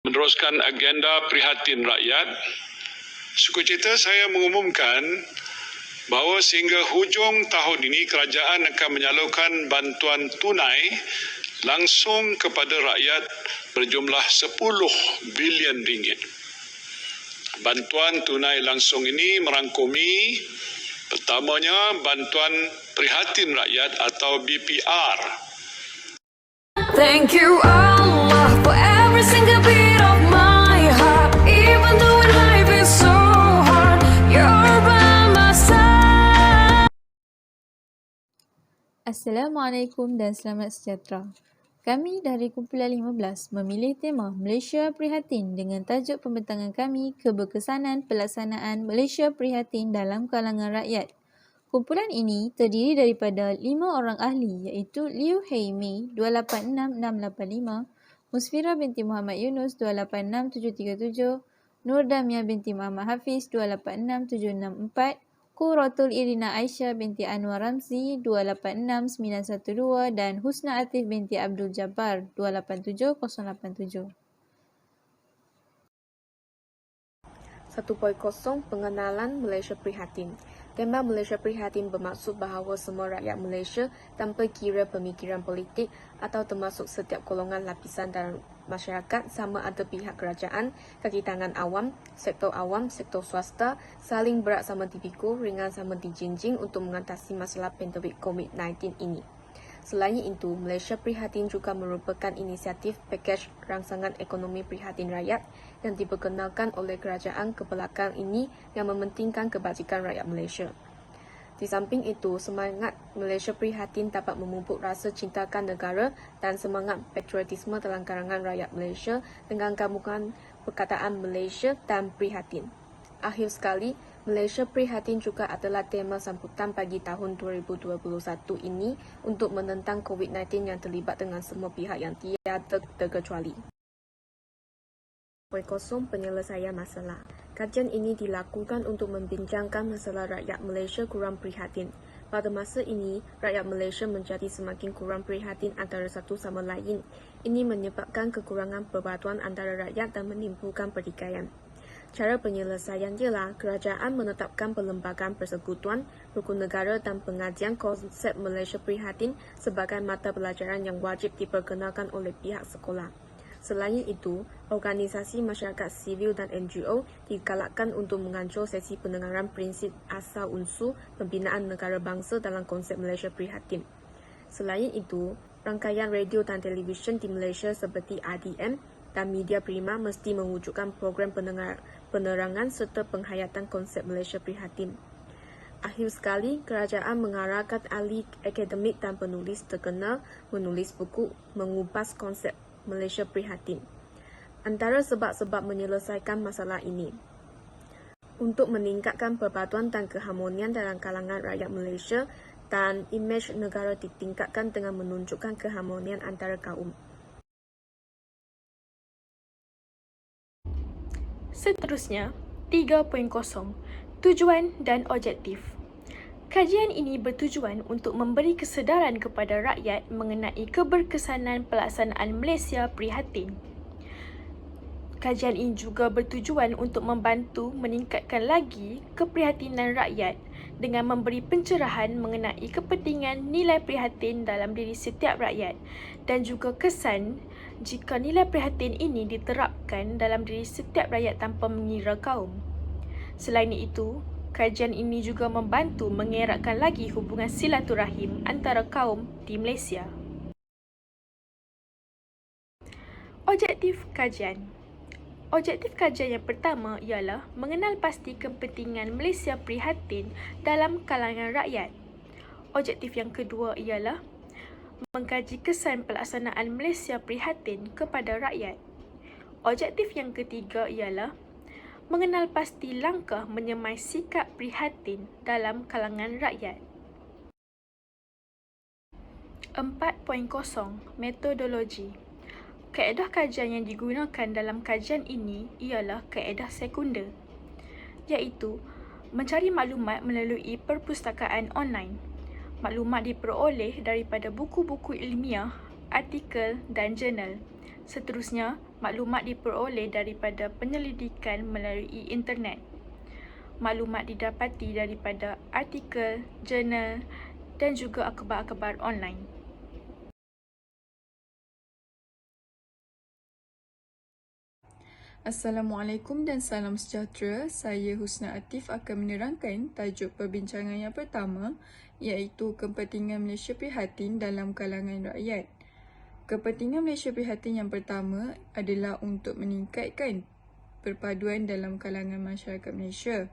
Meneruskan agenda prihatin rakyat, sukacita saya mengumumkan bahawa sehingga hujung tahun ini kerajaan akan menyalurkan bantuan tunai langsung kepada rakyat berjumlah 10 bilion ringgit. Bantuan tunai langsung ini merangkumi pertamanya bantuan prihatin rakyat atau BPR. Thank you Allah for every single beat of my heart, even though life is so hard, you're by my side. Assalamualaikum dan selamat sejahtera. Kami dari Kumpulan 15 memilih tema Malaysia Prihatin dengan tajuk pembentangan kami keberkesanan pelaksanaan Malaysia Prihatin dalam kalangan rakyat. Kumpulan ini terdiri daripada 5 orang ahli iaitu Liu Hei Mei 286685, Musfira binti Muhammad Yunus 286737, Nur Damia binti Muhammad Hafiz 286764, Quratul Irina Aisyah binti Anwar Ramzi 286912 dan Husna Atif binti Abdul Jabbar 287087. 1.0 Pengenalan Malaysia Prihatin. Tema Malaysia Prihatin bermaksud bahawa semua rakyat Malaysia tanpa kira pemikiran politik atau termasuk setiap golongan lapisan dalam masyarakat sama ada pihak kerajaan, kaki tangan awam, sektor swasta, saling berat sama dipikul, ringan sama dijinjing untuk mengatasi masalah pandemik COVID-19 ini. Selain itu, Malaysia Prihatin juga merupakan inisiatif pakej rangsangan ekonomi prihatin rakyat yang diperkenalkan oleh kerajaan kebelakang ini yang mementingkan kebajikan rakyat Malaysia. Di samping itu, semangat Malaysia Prihatin dapat memupuk rasa cintakan negara dan semangat patriotisme dalam kalangan rakyat Malaysia dengan gabungan perkataan Malaysia dan Prihatin. Akhir sekali, Malaysia Prihatin juga adalah tema sambutan pagi tahun 2021 ini untuk menentang COVID-19 yang terlibat dengan semua pihak yang tiada terkecuali. 0. Penyelesaian masalah. Kajian ini dilakukan untuk membincangkan masalah rakyat Malaysia kurang prihatin. Pada masa ini, rakyat Malaysia menjadi semakin kurang prihatin antara satu sama lain. Ini menyebabkan kekurangan perpatuan antara rakyat dan menimbulkan pertikaian. Cara penyelesaian ialah kerajaan menetapkan perlembagaan persekutuan, rukun negara dan pengajian konsep Malaysia Prihatin sebagai mata pelajaran yang wajib diperkenalkan oleh pihak sekolah. Selain itu, organisasi masyarakat sivil dan NGO digalakkan untuk mengancur sesi pendengaran prinsip asal unsur pembinaan negara bangsa dalam konsep Malaysia Prihatin. Selain itu, rangkaian radio dan televisyen di Malaysia seperti RDM dan media prima mesti mewujudkan program penerangan serta penghayatan konsep Malaysia Prihatin. Akhir sekali, kerajaan mengarahkan ahli akademik dan penulis terkenal menulis buku mengupas konsep Malaysia Prihatin. Antara sebab-sebab menyelesaikan masalah ini untuk meningkatkan persatuan dan keharmonian dalam kalangan rakyat Malaysia dan imej negara ditingkatkan dengan menunjukkan keharmonian antara kaum. Seterusnya, 3.0 Tujuan dan objektif. Kajian ini bertujuan untuk memberi kesedaran kepada rakyat mengenai keberkesanan pelaksanaan Malaysia Prihatin. Kajian ini juga bertujuan untuk membantu meningkatkan lagi keprihatinan rakyat dengan memberi pencerahan mengenai kepentingan nilai prihatin dalam diri setiap rakyat dan juga kesan jika nilai prihatin ini diterapkan dalam diri setiap rakyat tanpa mengira kaum. Selain itu, kajian ini juga membantu mengeratkan lagi hubungan silaturahim antara kaum di Malaysia. Objektif kajian. Objektif kajian yang pertama ialah mengenal pasti kepentingan Malaysia Prihatin dalam kalangan rakyat. Objektif yang kedua ialah mengkaji kesan pelaksanaan Malaysia Prihatin kepada rakyat. Objektif yang ketiga ialah mengenal pasti langkah menyemai sikap prihatin dalam kalangan rakyat. 4.0 Metodologi. Kaedah kajian yang digunakan dalam kajian ini ialah kaedah sekunder, iaitu mencari maklumat melalui perpustakaan online. Maklumat diperoleh daripada buku-buku ilmiah, artikel dan jurnal. Seterusnya, Maklumat diperoleh daripada penyelidikan melalui internet. Maklumat didapati daripada artikel, jurnal dan juga akhbar-akhbar online. Assalamualaikum dan salam sejahtera. Saya Husna Atif akan menerangkan tajuk perbincangan yang pertama iaitu kepentingan Malaysia prihatin dalam kalangan rakyat. Kepentingan Malaysia prihatin yang pertama adalah untuk meningkatkan perpaduan dalam kalangan masyarakat Malaysia.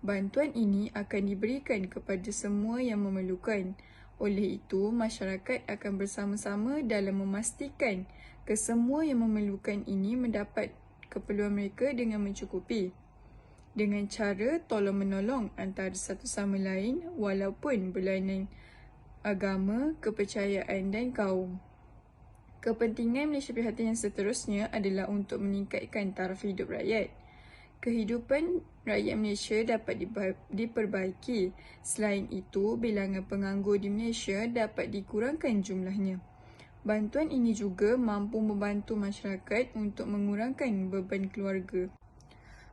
Bantuan ini akan diberikan kepada semua yang memerlukan. Oleh itu, masyarakat akan bersama-sama dalam memastikan kesemua yang memerlukan ini mendapat keperluan mereka dengan mencukupi. Dengan cara tolong-menolong antara satu sama lain walaupun berlainan agama, kepercayaan dan kaum. Kepentingan Malaysia prihatin yang seterusnya adalah untuk meningkatkan taraf hidup rakyat. Kehidupan rakyat Malaysia dapat diperbaiki. Selain itu, bilangan penganggur di Malaysia dapat dikurangkan jumlahnya. Bantuan ini juga mampu membantu masyarakat untuk mengurangkan beban keluarga.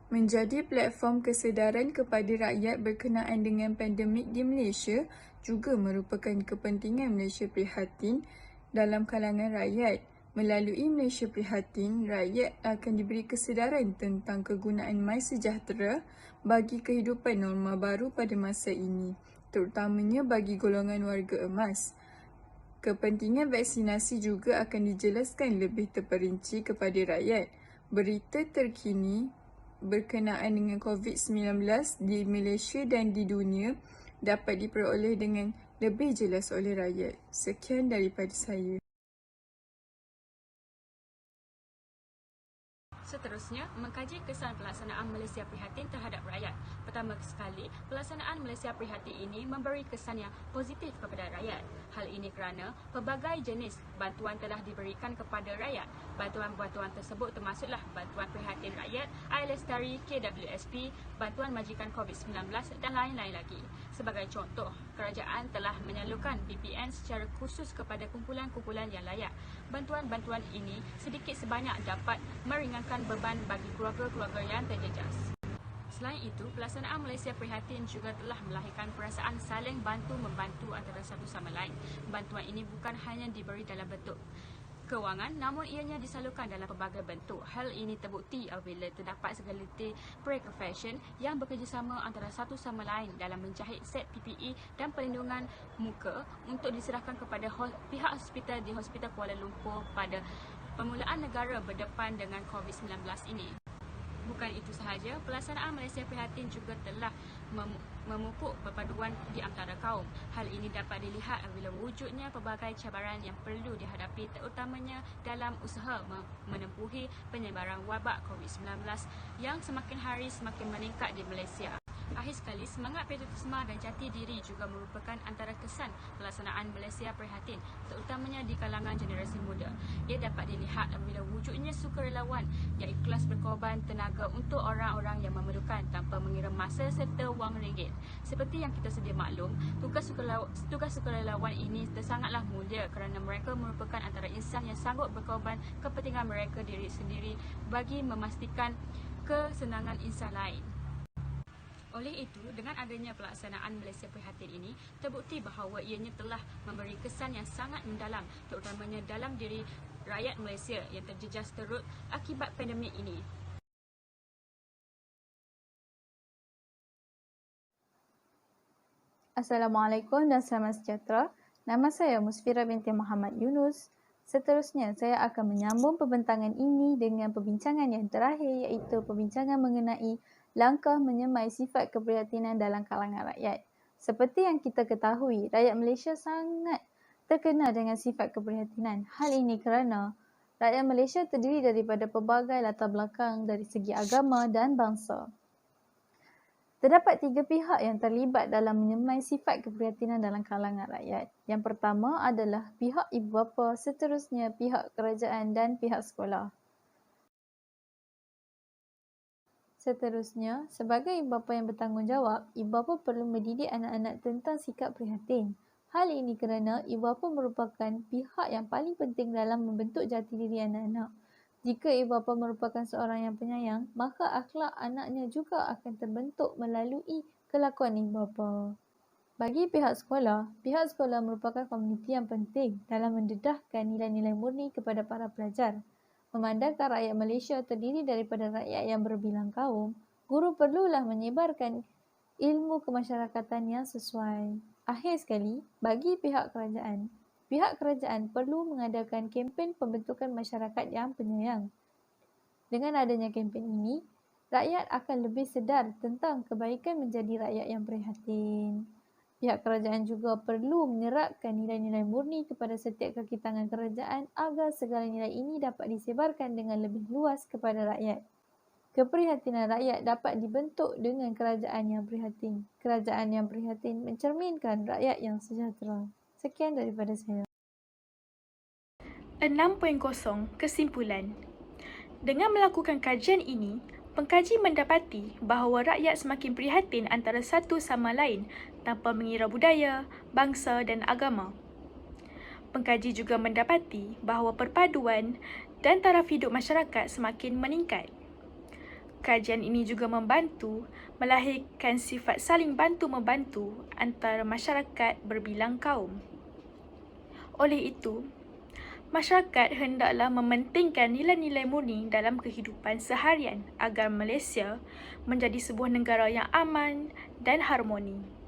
Menjadi platform kesedaran kepada rakyat berkenaan dengan pandemik di Malaysia juga merupakan kepentingan Malaysia prihatin dalam kalangan rakyat. Melalui Malaysia prihatin, rakyat akan diberi kesedaran tentang kegunaan MySejahtera bagi kehidupan norma baru pada masa ini, terutamanya bagi golongan warga emas. Kepentingan vaksinasi juga akan dijelaskan lebih terperinci kepada rakyat. Berita terkini berkenaan dengan COVID-19 di Malaysia dan di dunia dapat diperoleh dengan lebih jelas oleh rakyat. Sekian daripada saya. Seterusnya, mengkaji kesan pelaksanaan Malaysia Prihatin terhadap rakyat. Pertama sekali, pelaksanaan Malaysia Prihatin ini memberi kesan yang positif kepada rakyat. Hal ini kerana pelbagai jenis bantuan telah diberikan kepada rakyat. Bantuan-bantuan tersebut termasuklah bantuan prihatin rakyat, Air Lestari, KWSP, bantuan majikan COVID-19 dan lain-lain lagi. Sebagai contoh, kerajaan telah menyalurkan BPN secara khusus kepada kumpulan-kumpulan yang layak. Bantuan-bantuan ini sedikit sebanyak dapat meringankan beban bagi keluarga-keluarga yang terjejas. Selain itu, pelaksanaan Malaysia Prihatin juga telah melahirkan perasaan saling bantu-membantu antara satu sama lain. Bantuan ini bukan hanya diberi dalam bentuk kewangan, namun ianya disalurkan dalam pelbagai bentuk. Hal ini terbukti apabila terdapat segelintir pre-profession yang bekerjasama antara satu sama lain dalam menjahit set PPE dan perlindungan muka untuk diserahkan kepada pihak hospital di Hospital Kuala Lumpur pada permulaan negara berdepan dengan COVID-19 ini. Bukan itu sahaja, pelaksanaan Malaysia Prihatin juga telah memupuk perpaduan di antara kaum. Hal ini dapat dilihat apabila wujudnya pelbagai cabaran yang perlu dihadapi, terutamanya dalam usaha menempuhi penyebaran wabak COVID-19 yang semakin hari semakin meningkat di Malaysia. Akhir sekali, semangat patriotisme dan jati diri juga merupakan antara kesan pelaksanaan Malaysia Prihatin, terutamanya di kalangan generasi muda. Ia dapat dilihat apabila wujudnya sukarelawan yang ikhlas berkorban tenaga untuk orang-orang yang memerlukan tanpa mengira masa serta wang ringgit. Seperti yang kita sedia maklum, tugas sukarelawan ini sangatlah mulia kerana mereka merupakan antara insan yang sanggup berkorban kepentingan mereka diri sendiri bagi memastikan kesenangan insan lain. Oleh itu, dengan adanya pelaksanaan Malaysia Prihatin ini, terbukti bahawa ianya telah memberi kesan yang sangat mendalam, terutamanya dalam diri rakyat Malaysia yang terjejas teruk akibat pandemik ini. Assalamualaikum dan selamat sejahtera. Nama saya Musfira binti Muhammad Yunus. Seterusnya, saya akan menyambung pembentangan ini dengan perbincangan yang terakhir iaitu perbincangan mengenai langkah menyemai sifat keprihatinan dalam kalangan rakyat. Seperti yang kita ketahui, rakyat Malaysia sangat terkenal dengan sifat keprihatinan. Hal ini kerana rakyat Malaysia terdiri daripada pelbagai latar belakang dari segi agama dan bangsa. Terdapat 3 pihak yang terlibat dalam menyemai sifat keprihatinan dalam kalangan rakyat. Yang pertama adalah pihak ibu bapa, seterusnya pihak kerajaan dan pihak sekolah. Seterusnya, sebagai ibu bapa yang bertanggungjawab, ibu bapa perlu mendidik anak-anak tentang sikap prihatin. Hal ini kerana ibu bapa merupakan pihak yang paling penting dalam membentuk jati diri anak-anak. Jika ibu bapa merupakan seorang yang penyayang, maka akhlak anaknya juga akan terbentuk melalui kelakuan ibu bapa. Bagi pihak sekolah merupakan komuniti yang penting dalam mendedahkan nilai-nilai murni kepada para pelajar. Memandangkan rakyat Malaysia terdiri daripada rakyat yang berbilang kaum, guru perlulah menyebarkan ilmu kemasyarakatan yang sesuai. Akhir sekali, bagi pihak kerajaan perlu mengadakan kempen pembentukan masyarakat yang penyayang. Dengan adanya kempen ini, rakyat akan lebih sedar tentang kebaikan menjadi rakyat yang prihatin. Pihak kerajaan juga perlu menyerapkan nilai-nilai murni kepada setiap kaki tangan kerajaan agar segala nilai ini dapat disebarkan dengan lebih luas kepada rakyat. Keprihatinan rakyat dapat dibentuk dengan kerajaan yang prihatin. Kerajaan yang prihatin mencerminkan rakyat yang sejahtera. Sekian daripada saya. 6.0 Kesimpulan. Dengan melakukan kajian ini, pengkaji mendapati bahawa rakyat semakin prihatin antara satu sama lain tanpa mengira budaya, bangsa dan agama. Pengkaji juga mendapati bahawa perpaduan dan taraf hidup masyarakat semakin meningkat. Kajian ini juga membantu melahirkan sifat saling bantu-membantu antara masyarakat berbilang kaum. Oleh itu, masyarakat hendaklah mementingkan nilai-nilai murni dalam kehidupan seharian agar Malaysia menjadi sebuah negara yang aman dan harmoni.